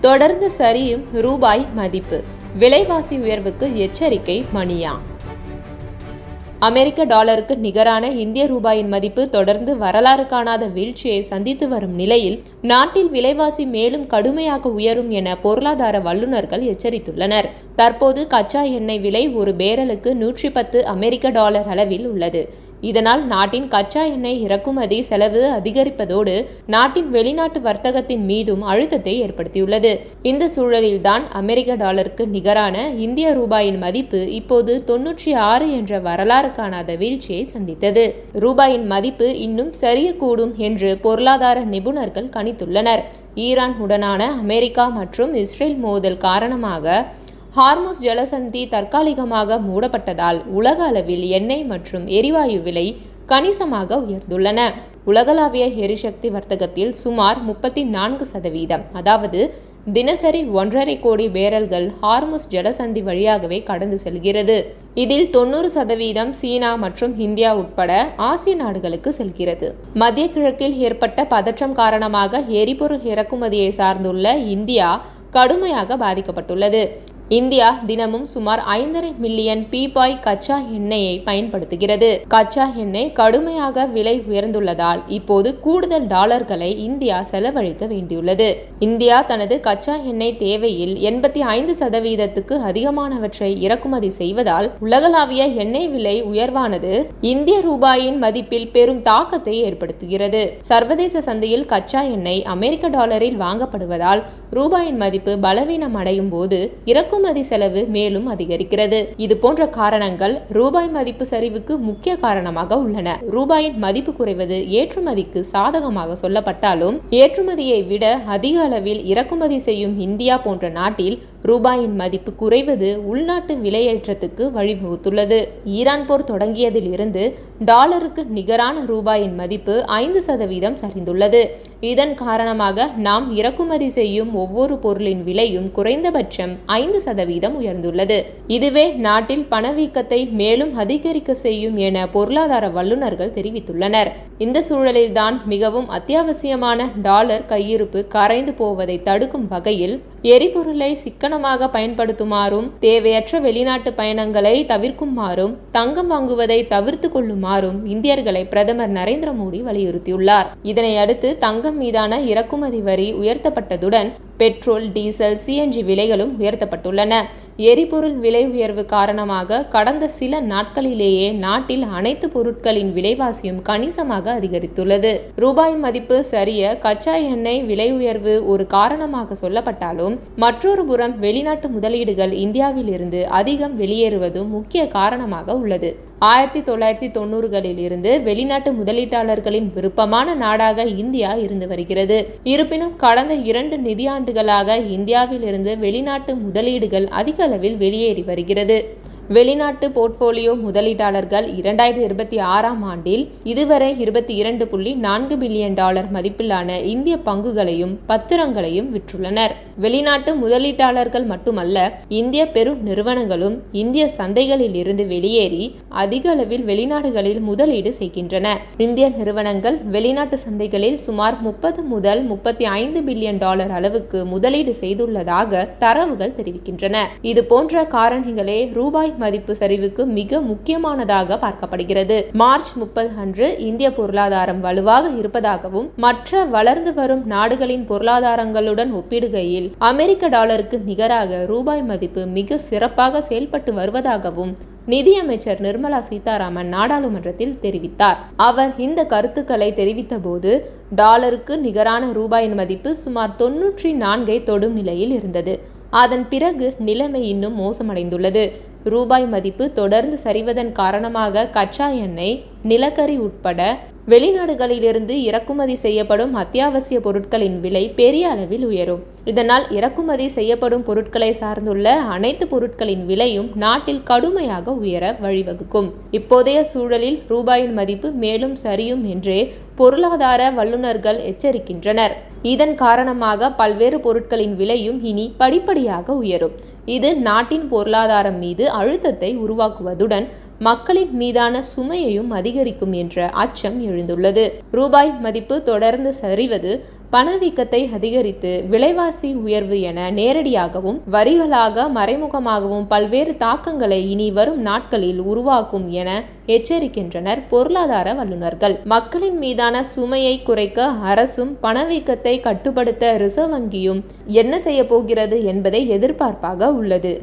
தொடர்ந்து சரியும் ரூபாய் மதிப்பு. விலைவாசி உயர்வுக்கு எச்சரிக்கை மணியா. அமெரிக்க டாலருக்கு நிகரான இந்திய ரூபாயின் மதிப்பு தொடர்ந்து வரலாறு காணாத வீழ்ச்சியை சந்தித்து வரும் நிலையில் நாட்டில் விலைவாசி மேலும் கடுமையாக உயரும் என பொருளாதார வல்லுநர்கள் எச்சரித்துள்ளனர். தற்போது கச்சா எண்ணெய் விலை ஒரு பேரலுக்கு 110 அமெரிக்க டாலர் அளவில் உள்ளது. இதனால் நாட்டின் கச்சா எண்ணெய் இறக்குமதி செலவு அதிகரிப்பதோடு நாட்டின் வெளிநாட்டு வர்த்தகத்தின் மீதும் அழுத்தத்தை ஏற்படுத்தியுள்ளது. இந்த சூழலில்தான் அமெரிக்க டாலருக்கு நிகரான இந்திய ரூபாயின் மதிப்பு இப்போது 96 என்ற வரலாறு காணாத வீழ்ச்சியை சந்தித்தது. ரூபாயின் மதிப்பு இன்னும் சரியக்கூடும் என்று பொருளாதார நிபுணர்கள் கணித்துள்ளனர். ஈரான் உடனான அமெரிக்கா மற்றும் இஸ்ரேல் மோதல் காரணமாக ஹார்முஸ் ஜலசந்தி தற்காலிகமாக மூடப்பட்டதால் உலக அளவில் எண்ணெய் மற்றும் எரிவாயு விலை கணிசமாக உயர்ந்துள்ளன. உலகளாவிய எரிசக்தி வர்த்தகத்தில் சுமார் 34%, அதாவது தினசரி 1.5 கோடி பேரல்கள் ஹார்முஸ் ஜலசந்தி வழியாகவே கடந்து செல்கிறது. இதில் 90% சீனா மற்றும் இந்தியா உட்பட ஆசிய நாடுகளுக்கு செல்கிறது. மத்திய கிழக்கில் ஏற்பட்ட பதற்றம் காரணமாக எரிபொருள் இறக்குமதியை சார்ந்துள்ள இந்தியா கடுமையாக பாதிக்கப்பட்டுள்ளது. இந்தியா தினமும் சுமார் 5.5 மில்லியன் பீப்பாய் கச்சா எண்ணெயை பயன்படுத்துகிறது. கச்சா எண்ணெய் கடுமையாக விலை உயர்ந்துள்ளதால் இப்போது கூடுதல் டாலர்களை இந்தியா செலவழிக்க வேண்டியுள்ளது. இந்தியா தனது கச்சா எண்ணெய் தேவையில் 85% அதிகமானவற்றை இறக்குமதி செய்வதால் உலகளாவிய எண்ணெய் விலை உயர்வானது இந்திய ரூபாயின் மதிப்பில் பெரும் தாக்கத்தை ஏற்படுத்துகிறது. சர்வதேச சந்தையில் கச்சா எண்ணெய் அமெரிக்க டாலரில் வாங்கப்படுவதால் ரூபாயின் மதிப்பு பலவீனம் அடையும் போது இறக்குமதி செலவு மேலும் அதிகரிக்கிறது. இது போன்ற காரணங்கள் ரூபாய் மதிப்பு சரிவுக்கு முக்கிய காரணமாக உள்ளன. ரூபாயின் மதிப்பு குறைவது ஏற்றுமதிக்கு சாதகமாக சொல்லப்பட்டாலும் ஏற்றுமதியை விட அதிக அளவில் இறக்குமதி செய்யும் இந்தியா போன்ற நாட்டில் ரூபாயின் மதிப்பு குறைவது உள்நாட்டு விலையேற்றத்துக்கு வழிவகுத்துள்ளது. ஈரான் போர் தொடங்கியதில் இருந்து டாலருக்கு நிகரான ரூபாயின் மதிப்பு 5% சரிந்துள்ளது. இதன் காரணமாக நாம் இறக்குமதி செய்யும் ஒவ்வொரு பொருளின் விலையும் குறைந்தபட்சம் 5% உயர்ந்துள்ளது. இதுவே நாட்டில் பணவீக்கத்தை மேலும் அதிகரிக்க செய்யும் என பொருளாதார வல்லுநர்கள் தெரிவித்துள்ளனர். இந்த சூழலில்தான் மிகவும் அத்தியாவசியமான டாலர் கையிருப்பு கரைந்து போவதை தடுக்கும் வகையில் எரிபொருளை சிக்கனமாக பயன்படுத்துமாறும் தேவையற்ற வெளிநாட்டு பயணங்களை தவிர்க்குமாறும் தங்கம் வாங்குவதை தவிர்த்து கொள்ளுமாறும் இந்தியர்களை பிரதமர் நரேந்திர மோடி வலியுறுத்தியுள்ளார். இதனை அடுத்து தங்கம் மீதான இறக்குமதி வரி உயர்த்தப்பட்டதுடன் பெட்ரோல், டீசல், சிஎன்ஜி விலைகளும் உயர்த்தப்பட்டுள்ளன. எரிபொருள் விலை உயர்வு காரணமாக கடந்த சில நாட்களிலேயே நாட்டில் அனைத்து பொருட்களின் விலைவாசியும் கணிசமாக அதிகரித்துள்ளது. ரூபாய் மதிப்பு சரிய கச்சா எண்ணெய் விலை உயர்வு ஒரு காரணமாக சொல்லப்பட்டாலும் மற்றொரு புறம் வெளிநாட்டு முதலீடுகள் இந்தியாவில் இருந்து அதிகம் வெளியேறுவதும் முக்கிய காரணமாக உள்ளது. 1990களில் இருந்து வெளிநாட்டு முதலீட்டாளர்களின் விருப்பமான நாடாக இந்தியா இருந்து வருகிறது. இருப்பினும் கடந்த 2 நிதியாண்டுகளாக இந்தியாவில் இருந்து வெளிநாட்டு முதலீடுகள் அதிக அளவில் வெளியேறி வருகிறது. வெளிநாட்டு போர்ட்போலியோ முதலீட்டாளர்கள் 2026ஆம் ஆண்டில் இதுவரை 22.4 பில்லியன் டாலர் மதிப்பிலான இந்திய பங்குகளையும் பத்திரங்களையும் விற்றுள்ளனர். வெளிநாட்டு முதலீட்டாளர்கள் மட்டுமல்ல, இந்திய பெரு நிறுவனங்களும் இந்திய சந்தைகளில் இருந்து வெளியேறி அதிக அளவில் வெளிநாடுகளில் முதலீடு செய்கின்றன. இந்திய நிறுவனங்கள் வெளிநாட்டு சந்தைகளில் சுமார் 30 முதல் 35 பில்லியன் டாலர் அளவுக்கு முதலீடு செய்துள்ளதாக தரவுகள் தெரிவிக்கின்றன. இது போன்ற காரணிகளே ரூபாய் மதிப்பு சரிவுக்கு மிக முக்கியமானதாக பார்க்கப்படுகிறது. மார்ச் 30 அன்று இந்திய பொருளாதாரம் வலுவாக இருப்பதாகவும் மற்ற வளர்ந்து வரும் நாடுகளின் பொருளாதாரங்களுடன் ஒப்பிடுகையில் அமெரிக்க டாலருக்கு நிகராக ரூபாய் மதிப்பு மிக சிறப்பாக செயல்பட்டு வருவதாகவும் நிதியமைச்சர் நிர்மலா சீதாராமன் நாடாளுமன்றத்தில் தெரிவித்தார். அவர் இந்த கருத்துக்களை தெரிவித்த போது டாலருக்கு நிகரான ரூபாயின் மதிப்பு சுமார் 94ஐ தொடும் நிலையில் இருந்தது. அதன் பிறகு நிலைமை இன்னும் மோசமடைந்துள்ளது. ரூபாய் மதிப்பு தொடர்ந்து சரிவதன் காரணமாக கச்சா எண்ணெய், நிலக்கரி உட்பட வெளிநாடுகளிலிருந்து இறக்குமதி செய்யப்படும் அத்தியாவசிய பொருட்களின் விலை பெரிய அளவில் உயரும். இதனால் இறக்குமதி செய்யப்படும் பொருட்களை சார்ந்துள்ள அனைத்து பொருட்களின் விலையும் நாட்டில் கடுமையாக உயர வழிவகுக்கும். இப்போதைய சூழலில் ரூபாயின் மதிப்பு மேலும் சரியும் என்றே பொருளாதார வல்லுநர்கள் எச்சரிக்கின்றனர். இதன் காரணமாக பல்வேறு பொருட்களின் விலையும் இனி படிப்படியாக உயரும். இது நாட்டின் பொருளாதாரம் மீது அழுத்தத்தை உருவாக்குவதுடன் மக்களின் மீதான சுமையையும் அதிகரிக்கும் என்ற அச்சம் எழுந்துள்ளது. ரூபாய் மதிப்பு தொடர்ந்து சரிவது பணவீக்கத்தை அதிகரித்து விலைவாசி உயர்வு என நேரடியாகவும் வரிகளாக மறைமுகமாகவும் பல்வேறு தாக்கங்களை இனி வரும் நாட்களில் உருவாக்கும் என எச்சரிக்கின்றனர் பொருளாதார வல்லுநர்கள். மக்களின் மீதான சுமையை குறைக்க அரசும் பணவீக்கத்தை கட்டுப்படுத்த ரிசர்வ் வங்கியும் என்ன செய்ய போகிறது என்பதை எதிர்பார்ப்பாக உள்ளது.